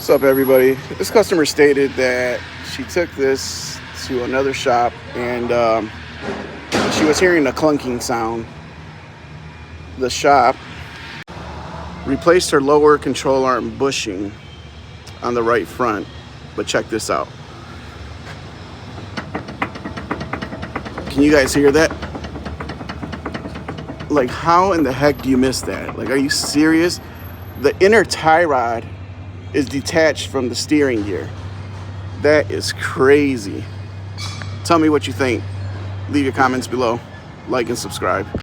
What's up, everybody? This customer stated that she took this to another shop and she was hearing a clunking sound. The shop replaced her lower control arm bushing on the right front, but check this out. Can you guys hear that? Like, how in the heck do you miss that? Like, are you serious? The inner tie rod is detached from the steering gear. That is crazy. Tell me what you think. Leave your comments below. Like and subscribe.